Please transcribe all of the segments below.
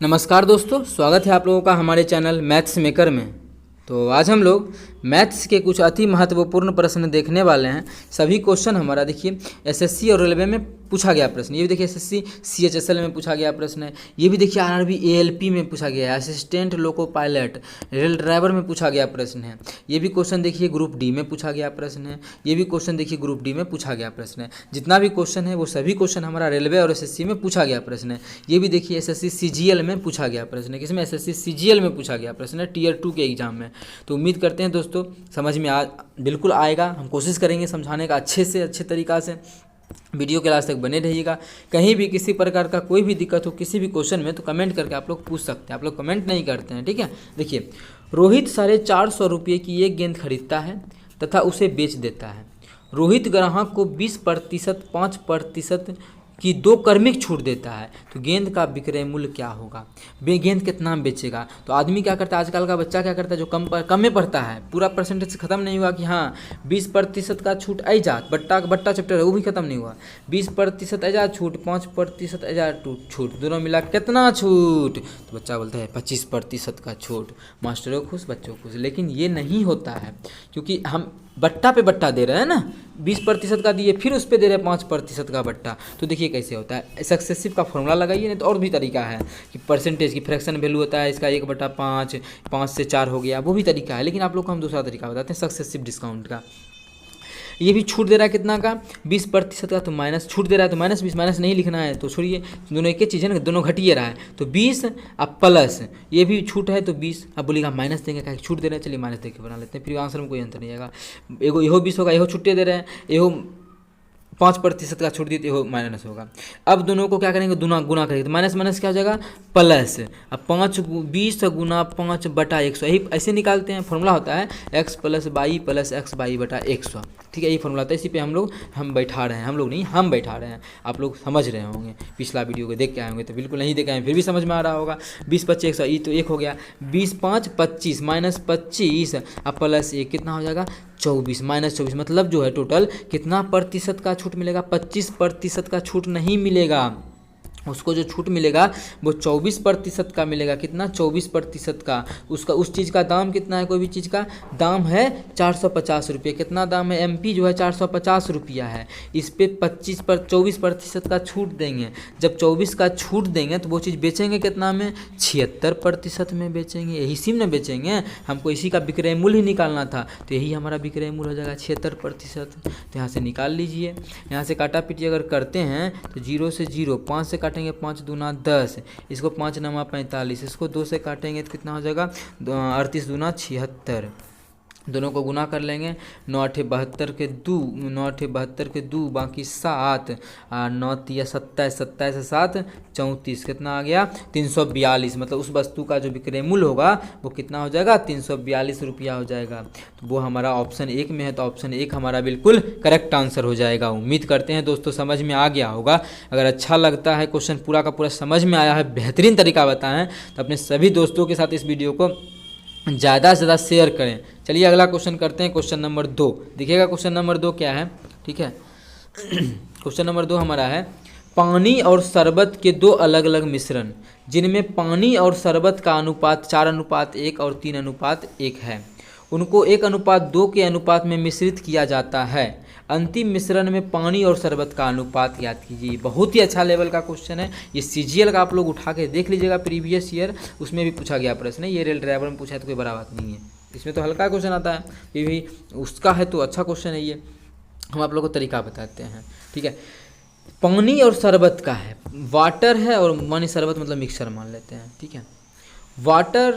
नमस्कार दोस्तों, स्वागत है आप लोगों का हमारे चैनल मैथ्स मेकर में। तो आज हम लोग मैथ्स के कुछ अति महत्वपूर्ण प्रश्न देखने वाले हैं। सभी क्वेश्चन हमारा देखिए एसएससी और रेलवे में पूछा गया प्रश्न। ये भी देखिए एसएससी सीएचएसएल में पूछा गया प्रश्न है। ये भी देखिए आरआरबी एएलपी में पूछा गया है। Assistant loco pilot rail driver में पूछा गया प्रश्न है। ये भी क्वेश्चन देखिए ग्रुप डी में पूछा गया प्रश्न है। ये भी क्वेश्चन देखिए ग्रुप डी में पूछा गया प्रश्न है। जितना भी क्वेश्चन है वो सभी क्वेश्चन हमारा रेलवे और एसएससी में पूछा गया प्रश्न है। ये भी देखिए एसएससी सीजीएल में पूछा गया प्रश्न है। किसमें? एसएससी सीजीएल में पूछा गया प्रश्न है, टीयर 2 के एग्जाम में। तो उम्मीद करते हैं दोस्तों समझ में बिल्कुल आएगा। हम कोशिश करेंगे समझाने का अच्छे से अच्छे तरीक़ा से। वीडियो के लास्ट तक बने रहिएगा। कहीं भी किसी प्रकार का कोई भी दिक्कत हो किसी भी क्वेश्चन में तो कमेंट करके आप लोग पूछ सकते हैं। आप लोग कमेंट नहीं करते हैं, ठीक है। देखिए, रोहित 450 रुपये की एक गेंद खरीदता है तथा उसे बेच देता है। रोहित ग्राहक को 20%, 5% की 2 क्रमिक छूट देता है, तो गेंद का विक्रय मूल्य क्या होगा? गेंद कितना में बेचेगा? तो आदमी क्या करता है, आजकल का बच्चा क्या करता है, जो कम में पढ़ता है, पूरा परसेंटेज से ख़त्म नहीं हुआ कि हाँ 20% का छूट ऐजात, बट्टा चैप्टर है वो भी ख़त्म नहीं हुआ। 20% ऐजात छूट, 5% ऐजात छूट, दोनों मिला कितना छूट? तो बच्चा बोलता है 25% का छूट। मास्टरों खुश, बच्चों खुश। लेकिन ये नहीं होता है, क्योंकि हम बट्टा पे बट्टा दे रहे हैं ना। 20% का दिए फिर उस पर दे रहे हैं 5% का बट्टा। तो देखिए कैसे होता है। सक्सेसिव का फॉर्मूला लगाइए, नहीं तो और भी तरीका है कि परसेंटेज की फ्रैक्शन वैल्यू होता है इसका 1/5, 5 से 4 हो गया, वो भी तरीका है। लेकिन आप लोग को हम दूसरा तरीका बताते हैं सक्सेसिव डिस्काउंट का। ये भी छूट दे रहा है कितना का? 20% का। तो माइनस छूट दे रहा है तो -20, माइनस नहीं लिखना है तो छोड़िए, दोनों एक ही चीज़ है ना, दोनों घटिए रहा है। तो 20 अब प्लस ये भी छूट है तो 20। अब बोलिएगा माइनस देंगे, क्या छूट दे रहे हैं, चलिए माइनस दे के बना लेते हैं, फिर आंसर में कोई अंतर नहीं आएगा। एगो यहो 20 होगा, यहो छुट्टे दे रहे हैं, यहो 5% का छूट दी तो यहो माइनस होगा। अब दोनों को क्या करेंगे, गुना करेंगे तो माइनस माइनस क्या हो जाएगा, प्लस। अब 20 गुना 5/100, यही ऐसे निकालते हैं। फॉर्मूला होता है x + y + x y/100, ठीक है। ये फॉर्मूला था, इसी पे हम बैठा रहे हैं। हम लोग नहीं, हम बैठा रहे हैं। आप लोग समझ रहे होंगे, पिछला वीडियो को देख के आए होंगे तो बिल्कुल नहीं देखे आए फिर भी समझ में आ रहा होगा। 20 + 25 100, ये तो 1 हो गया। 20 × 5 = 25, -25 अब प्लस 1 कितना हो जाएगा, 24, -24। मतलब जो है टोटल कितना प्रतिशत का छूट मिलेगा? 25% का छूट नहीं मिलेगा। उसको जो छूट मिलेगा वो 24% का मिलेगा। कितना? 24% का। उसका उस चीज़ का दाम कितना है? कोई भी चीज़ का दाम है 450 रुपये। कितना दाम है? MP जो है 450 रुपया है। इस पे 24% का छूट देंगे। जब 24 का छूट देंगे तो वो चीज़ बेचेंगे कितना में? 76% में बेचेंगे। यही सिम में बेचेंगे। हमको इसी का विक्रय मूल्य ही निकालना था, तो यही हमारा विक्रय मूल्य हो जाएगा 76%। तो यहाँ से निकाल लीजिए। यहाँ से काटा पीटी अगर करते हैं तो 0 से 0, 5 से काटेंगे 5 दूना 10, इसको 5 9 45, इसको 2 से काटेंगे तो कितना हो जाएगा, 38 दूना 76। दोनों को गुना कर लेंगे। 9 8 72 के 2, 9 8 72 के 2, बाकी 7, 9 3 27, 27 से 7 34, कितना आ गया, 342। मतलब उस वस्तु का जो विक्रय मूल्य होगा वो कितना हो जाएगा, 342 रुपया हो जाएगा। तो वो हमारा ऑप्शन 1 में है, तो ऑप्शन 1 हमारा बिल्कुल करेक्ट आंसर हो जाएगा। उम्मीद करते हैं दोस्तों समझ में आ गया होगा। अगर अच्छा लगता है, क्वेश्चन पूरा का पूरा समझ में आया है, बेहतरीन तरीका बताएं, तो अपने सभी दोस्तों के साथ इस वीडियो को ज़्यादा से ज़्यादा शेयर करें। चलिए अगला क्वेश्चन करते हैं, क्वेश्चन नंबर 2। देखिएगा क्वेश्चन नंबर 2 क्या है, ठीक है। क्वेश्चन नंबर 2 हमारा है, पानी और शरबत के 2 अलग अलग मिश्रण जिनमें पानी और शरबत का अनुपात 4:1 और 3:1 है, उनको 1:2 के अनुपात में मिश्रित किया जाता है। अंतिम मिश्रण में पानी और शरबत का अनुपात ज्ञात कीजिए। बहुत ही अच्छा लेवल का क्वेश्चन है। ये सीजीएल का आप लोग उठा के देख लीजिएगा, प्रीवियस ईयर उसमें भी पूछा गया प्रश्न है। ये रेल ड्राइवर में पूछा है तो कोई बड़ा बात नहीं है, इसमें तो हल्का क्वेश्चन आता है। ये भी उसका है तो अच्छा क्वेश्चन है। ये हम आप लोग को तरीका बताते हैं, ठीक है। पानी और शरबत का है, वाटर है और पानी शरबत मतलब मिक्सर मान लेते हैं, ठीक है। वाटर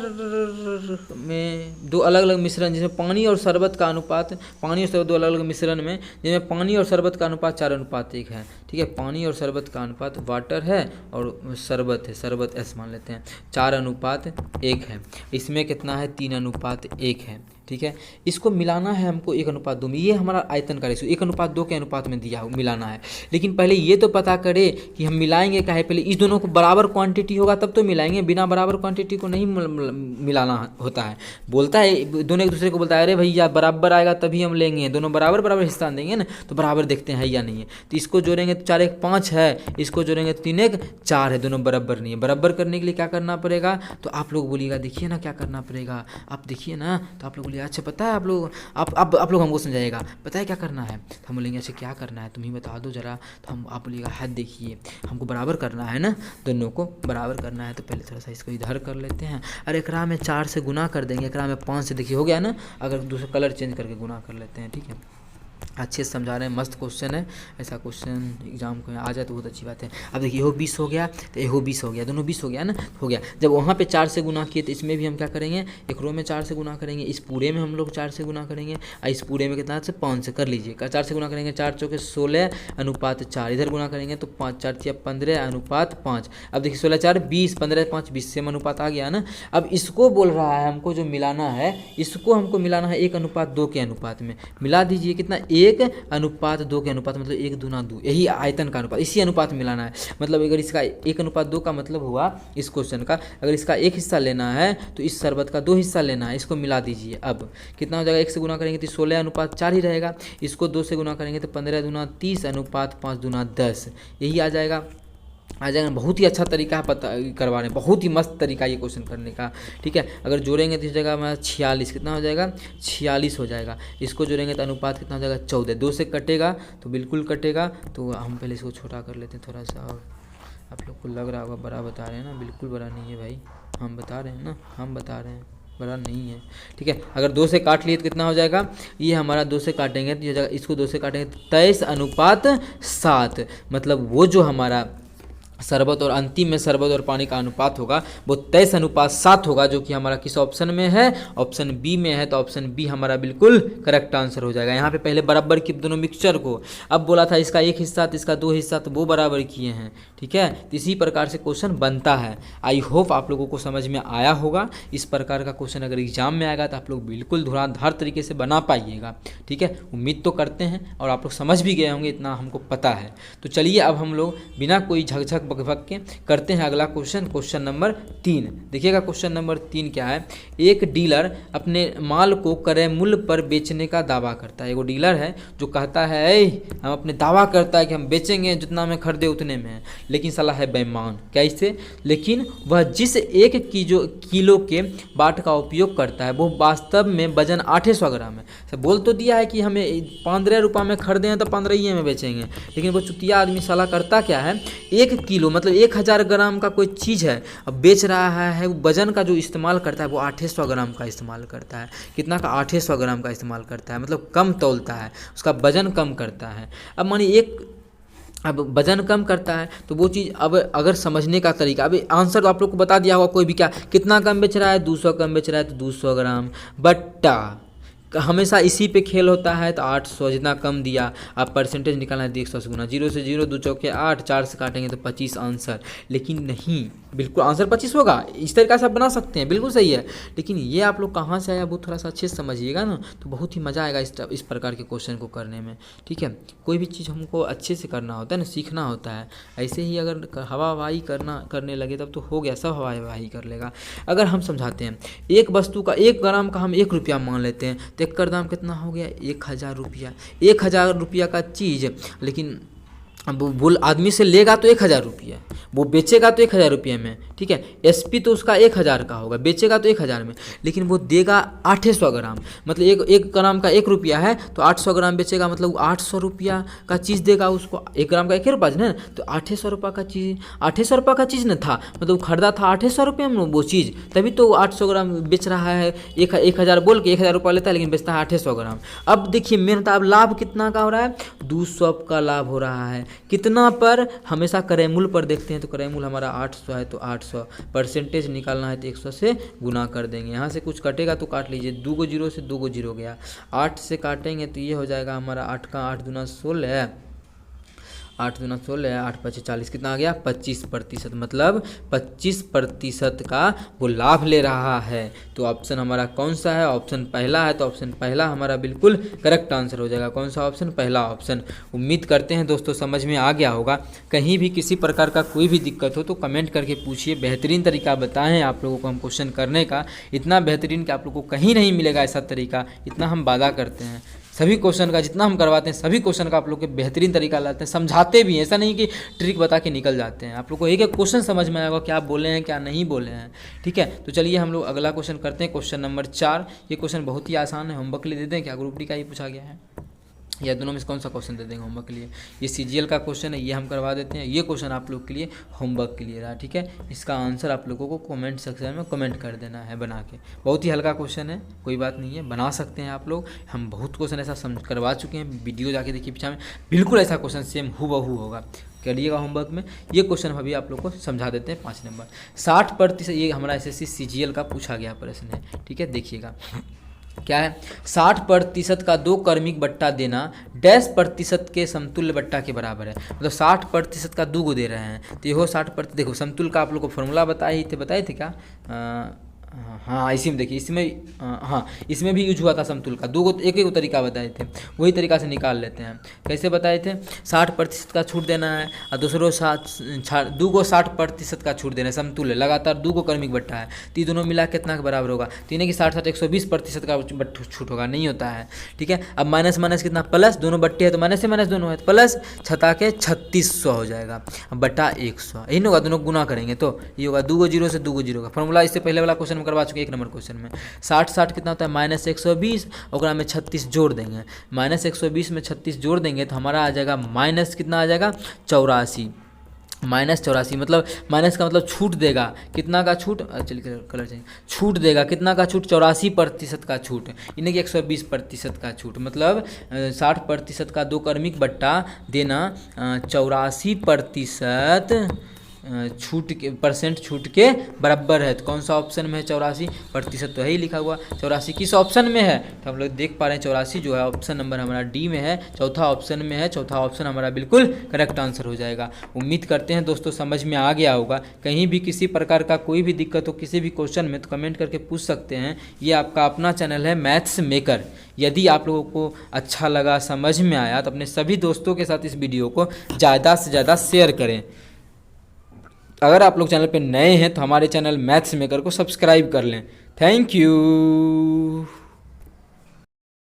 में 2 अलग अलग मिश्रण जिसमें पानी और शरबत का अनुपात, पानी और शरबत 2 अलग अलग मिश्रण में जिसमें पानी और शरबत का अनुपात 4:1 है, ठीक है। पानी और शरबत का अनुपात, वाटर है और शरबत है, शरबत S मान लेते हैं, 4:1 है। इसमें कितना है, 3:1 है। ठीक है। इसको मिलाना है हमको 1:2 में, ये हमारा आयतन का रेशियो 1:2 के अनुपात में दिया हो मिलाना है। लेकिन पहले ये तो पता करें कि हम मिलाएंगे क्या है, पहले इस दोनों को बराबर क्वांटिटी होगा तब तो मिलाएंगे, बिना बराबर क्वांटिटी को नहीं मिलाना होता है। बोलता है दोनों एक दूसरे को बोलता है अरे भैया बराबर आएगा तभी हम लेंगे, दोनों बराबर बराबर हिस्सा देंगे ना, तो बराबर देखते हैं या नहीं है। तो इसको जोड़ेंगे तो 4 1 5 है, इसको जोड़ेंगे तो 3 1 4 है, दोनों बराबर नहीं है। बराबर करने के लिए क्या करना पड़ेगा, तो आप लोग बोलिएगा देखिए ना क्या करना पड़ेगा, आप देखिए ना, तो आप लोग बोलिए अच्छा पता है, आप लोग आप लोग हमको समझाइएगा पता है क्या करना है। तो हम बोलेंगे अच्छा क्या करना है तुम ही बता दो जरा, तो हम आप बोलिएगा हाथ देखिए हमको बराबर करना है ना, दोनों को बराबर करना है। तो पहले थोड़ा सा इसको इधर कर लेते हैं, और एकरा में 4 से गुना कर देंगे, एकरा में 5 से, देखिए हो गया ना। अगर दूसरा कलर चेंज करके गुना कर लेते हैं, ठीक है। अच्छे से समझा रहे हैं, मस्त क्वेश्चन है, ऐसा क्वेश्चन एग्जाम को आ जाए तो बहुत अच्छी बात है। अब देखिए हो 20 हो गया तो ये हो 20 हो गया, दोनों 20 हो गया ना, हो गया। जब वहाँ पे 4 से गुना किए तो इसमें भी हम क्या करेंगे, एक रो में 4 से गुना करेंगे, इस पूरे में हम लोग 4 से गुना करेंगे, और इस पूरे में कितना से 5 से कर लीजिए, 4 से गुना करेंगे, 4 चौके 16 अनुपात 4, इधर गुना करेंगे तो 5 4 6 15 अनुपात 5। अब देखिए 16 4 20, 15 5 20 से अनुपात आ गया ना। अब इसको बोल रहा है हमको जो मिलाना है, इसको हमको मिलाना है 1:2 के अनुपात में, मिला दीजिए कितना 1:2 के अनुपात, मतलब 1 दूना 2, यही आयतन का अनुपात, इसी अनुपात में मिलाना है। मतलब अगर इसका 1:2 का मतलब हुआ इस क्वेश्चन का, अगर इसका 1 हिस्सा लेना है तो इस शरबत का 2 हिस्सा लेना है, इसको मिला दीजिए। अब कितना हो जाएगा, 1 से गुना करेंगे तो 16:4 ही रहेगा, इसको 2 से गुना करेंगे तो 15 दूना 30 अनुपात 5 दूना 10, यही आ जाएगा। बहुत ही अच्छा तरीका है पता करवा रहे हैं, बहुत ही मस्त तरीका ये क्वेश्चन करने का, ठीक है। अगर जोड़ेंगे तो इस जगह हमारा 46 कितना हो जाएगा, 46 हो जाएगा। इसको जोड़ेंगे तो अनुपात कितना हो जाएगा 14, 2 से कटेगा तो बिल्कुल कटेगा। तो हम पहले इसको छोटा कर लेते हैं थोड़ा सा, और आप लोग को लग रहा होगा बड़ा बता रहे हैं ना, बिल्कुल बड़ा नहीं है भाई, हम बता रहे हैं ना, हम बता रहे हैं बड़ा नहीं है, ठीक है। अगर 2 से काट लिए तो कितना हो जाएगा, ये हमारा 2 से काटेंगे तो ये जगह, इसको 2 से काटेंगे तो 23:7, मतलब वो जो हमारा शरबत और अंतिम में शरबत और पानी का अनुपात होगा वो 23:7 होगा, जो कि हमारा किस ऑप्शन में है, ऑप्शन बी में है। तो ऑप्शन बी हमारा बिल्कुल करेक्ट आंसर हो जाएगा। यहाँ पे पहले बराबर की दोनों मिक्सचर को, अब बोला था इसका 1 हिस्सा तो इसका 2 हिस्सा, तो वो बराबर किए हैं, ठीक है। तो इसी प्रकार से क्वेश्चन बनता है। आई होप आप लोगों को समझ में आया होगा। इस प्रकार का क्वेश्चन अगर एग्जाम में आएगा तो आप लोग बिल्कुल धुरंधर तरीके से बना पाइएगा, ठीक है। उम्मीद तो करते हैं और आप लोग समझ भी गए होंगे, इतना हमको पता है। तो चलिए अब हम लोग बिना कोई झकझक बकबक के करते हैं अगला क्वेश्चन, क्वेश्चन नंबर 3। देखिएगा क्वेश्चन नंबर 3 क्या है। एक डीलर अपने माल को क्रय मूल्य पर बेचने का दावा करता है। एगो डीलर है जो कहता है हम अपने दावा करता है कि हम बेचेंगे जितना में खरीदे उतने में है, लेकिन साला है बेईमान। कैसे, लेकिन वह जिस 1 किलो के बाट का उपयोग करता है वो वास्तव में वजन 800 ग्राम है। बोल तो दिया है कि हमें 15 रुपये में खरीदे हैं तो 15 ही में बेचेंगे, लेकिन वो चुतिया आदमी साला करता क्या है, 1 किलो मतलब 1000 ग्राम का कोई चीज़ है, अब बेच रहा है, वजन का जो इस्तेमाल करता है वो 800 ग्राम का इस्तेमाल करता है। कितना का, 800 ग्राम का इस्तेमाल करता है, मतलब कम तौलता है, उसका वजन कम करता है। अब मानिए अब वजन कम करता है तो वो चीज़, अब अगर समझने का तरीका, अभी आंसर तो आप लोग को बता दिया होगा, कोई भी क्या कितना कम बेच रहा है, 200 कम बेच रहा है तो 200 ग्राम बट्टा, हमेशा इसी पे खेल होता है। तो 800 जितना कम दिया, आप परसेंटेज निकालना है 100 से गुना, 0 से 0 2 चौके 8, 4 से काटेंगे तो 25 आंसर। लेकिन नहीं, बिल्कुल आंसर 25 होगा, इस तरीका से आप बना सकते हैं, बिल्कुल सही है। लेकिन ये आप लोग कहाँ से आया वो थोड़ा सा अच्छे से समझिएगा ना, तो बहुत ही मज़ा आएगा इस प्रकार के क्वेश्चन को करने में, ठीक है। कोई भी चीज़ हमको अच्छे से करना होता है ना, सीखना होता है। ऐसे ही अगर हवा हवाई करने लगे तब तो हो गया, सब हवा हवाई कर लेगा। अगर हम समझाते हैं, एक वस्तु का 1 ग्राम का हम 1 रुपया मान लेते हैं, तो 1 का दाम कितना हो गया, 1000 रुपया। 1000 रुपया का चीज़, लेकिन अब वो आदमी से लेगा तो 1000 रुपया, वो बेचेगा तो 1000 रुपये में, ठीक है। एसपी तो उसका 1000 का होगा, बेचेगा तो 1000 में, लेकिन वो देगा 800 ग्राम, मतलब एक ग्राम का 1 रुपया है तो 800 ग्राम बेचेगा, मतलब वो 800 रुपया का चीज़ देगा उसको। 1 ग्राम का 1 रुपया है ना, तो 800 रुपये का चीज़, 800 रुपये का चीज़ न था, मतलब खरीदा था 800 रुपये में वो चीज़, तभी तो 800 ग्राम बेच रहा है। 1000 बोल के 1000 रुपया लेता है, लेकिन बेचता है 800 ग्राम। अब देखिए मेहनत, अब लाभ कितना का हो रहा है, 200 का लाभ हो रहा है। कितना पर, हमेशा क्रय मूल्य पर देखते हैं, तो क्रय मूल्य हमारा 800 है तो 800, परसेंटेज निकालना है तो 100 से गुना कर देंगे। यहाँ से कुछ कटेगा तो काट लीजिए, 2 को 0 से 2 को 0 गया, 8 से काटेंगे तो ये हो जाएगा हमारा 8 का 8 दूना 16, 8 दूना 16, 8 पच्चीस 40, कितना आ गया 25%, मतलब 25% का वो लाभ ले रहा है। तो ऑप्शन हमारा कौन सा है, ऑप्शन पहला है। तो ऑप्शन पहला हमारा बिल्कुल करेक्ट आंसर हो जाएगा। कौन सा ऑप्शन, पहला ऑप्शन। उम्मीद करते हैं दोस्तों समझ में आ गया होगा। कहीं भी किसी प्रकार का कोई भी दिक्कत हो तो कमेंट करके पूछिए। बेहतरीन तरीका बताएं आप लोगों को हम क्वेश्चन करने का, इतना बेहतरीन कि आप लोगों को कहीं नहीं मिलेगा ऐसा तरीका, इतना हम वादा करते हैं। सभी क्वेश्चन का जितना हम करवाते हैं सभी क्वेश्चन का आप लोग के बेहतरीन तरीका लाते हैं, समझाते भी हैं। ऐसा नहीं कि ट्रिक बता के निकल जाते हैं। आप लोग को एक एक क्वेश्चन समझ में आएगा क्या बोले हैं क्या नहीं बोले हैं। ठीक है, तो चलिए हम लोग अगला क्वेश्चन करते हैं। Question number 4। ये क्वेश्चन बहुत ही आसान है, होमवर्क के लिए दे दें क्या, ग्रुप डी का ही पूछा गया है, या दोनों में से कौन सा क्वेश्चन दे देंगे होमवर्क के लिए। ये सीजीएल का क्वेश्चन है, ये हम करवा देते हैं। ये क्वेश्चन आप लोग के लिए होमवर्क के लिए रहा। ठीक है, इसका आंसर आप लोगों को कमेंट सेक्शन में कमेंट कर देना है बना के। बहुत ही हल्का क्वेश्चन है, कोई बात नहीं है, बना सकते हैं आप लोग। हम बहुत क्वेश्चन ऐसा करवा चुके हैं, वीडियो जाके देखिए पीछे में, बिल्कुल ऐसा क्वेश्चन सेम हूबहू होगा। करिएगा होमवर्क में। ये क्वेश्चन अभी आप लोग को समझा देते हैं 5 नंबर। 60%, ये हमारा एसएससी सीजीएल का पूछा गया प्रश्न है। ठीक है, देखिएगा क्या है। 60% का 2 क्रमिक बट्टा देना डैश प्रतिशत के समतुल्य बट्टा के बराबर है। मतलब 60% का 2 को दे रहे हैं तो ये 60%। देखो समतुल्य का आप लोग को फॉर्मूला बताए थे क्या, हाँ इसी में देखिए, इसमें हाँ इसमें भी यूज हुआ था समतुल्य का। 2 को एक एक तरीका बताए थे, वही तरीका से निकाल लेते हैं। कैसे बताए थे, 60% का छूट देना है और दूसरों 2 को 60% का छूट देना है समतुल्य, लगातार 2 को क्रमिक बट्टा है तो ये दोनों मिला कितना के बराबर होगा, तीन की 60 120% का छूट होगा, नहीं होता है। ठीक है, अब माइनस माइनस कितना प्लस, दोनों बट्टे है तो माइनस से माइनस दोनों है, प्लस 6 के 3600 हो जाएगा बट्टा 100, यही नहीं होगा, दोनों गुना करेंगे तो ये होगा 2 0 से 2 0 का फॉर्मूला। इससे पहले वाला क्वेश्चन में करवा चुके 1 नंबर क्वेश्चन में। 60 कितना होता है -120, और में 36 जोड़ देंगे, -120 में 36 जोड़ देंगे तो हमारा आ जाएगा माइनस कितना आ जाएगा 84, -84 मतलब माइनस का मतलब छूट देगा कितना का छूट, चलिए कलर चाहिए, छूट देगा कितना का छूट 84% का छूट, यानी कि 120% का छूट। मतलब 60% का 2 क्रमिक बट्टा देना 84% छूट के परसेंट छूट के बराबर है। तो कौन सा ऑप्शन में है 84%, तो यही लिखा हुआ। 84 किस ऑप्शन में है तो हम लोग देख पा रहे हैं 84 जो है ऑप्शन नंबर हमारा डी में है, चौथा ऑप्शन में है। चौथा ऑप्शन हमारा बिल्कुल करेक्ट आंसर हो जाएगा। उम्मीद करते हैं दोस्तों समझ में आ गया होगा। कहीं भी किसी प्रकार का कोई भी दिक्कत हो किसी भी क्वेश्चन में तो कमेंट करके पूछ सकते हैं। ये आपका अपना चैनल है मैथ्स मेकर। यदि आप लोगों को अच्छा लगा, समझ में आया तो अपने सभी दोस्तों के साथ इस वीडियो को ज़्यादा से ज़्यादा शेयर करें। अगर आप लोग चैनल पे नए हैं तो हमारे चैनल मैथ्स मेकर को सब्सक्राइब कर लें। Thank you.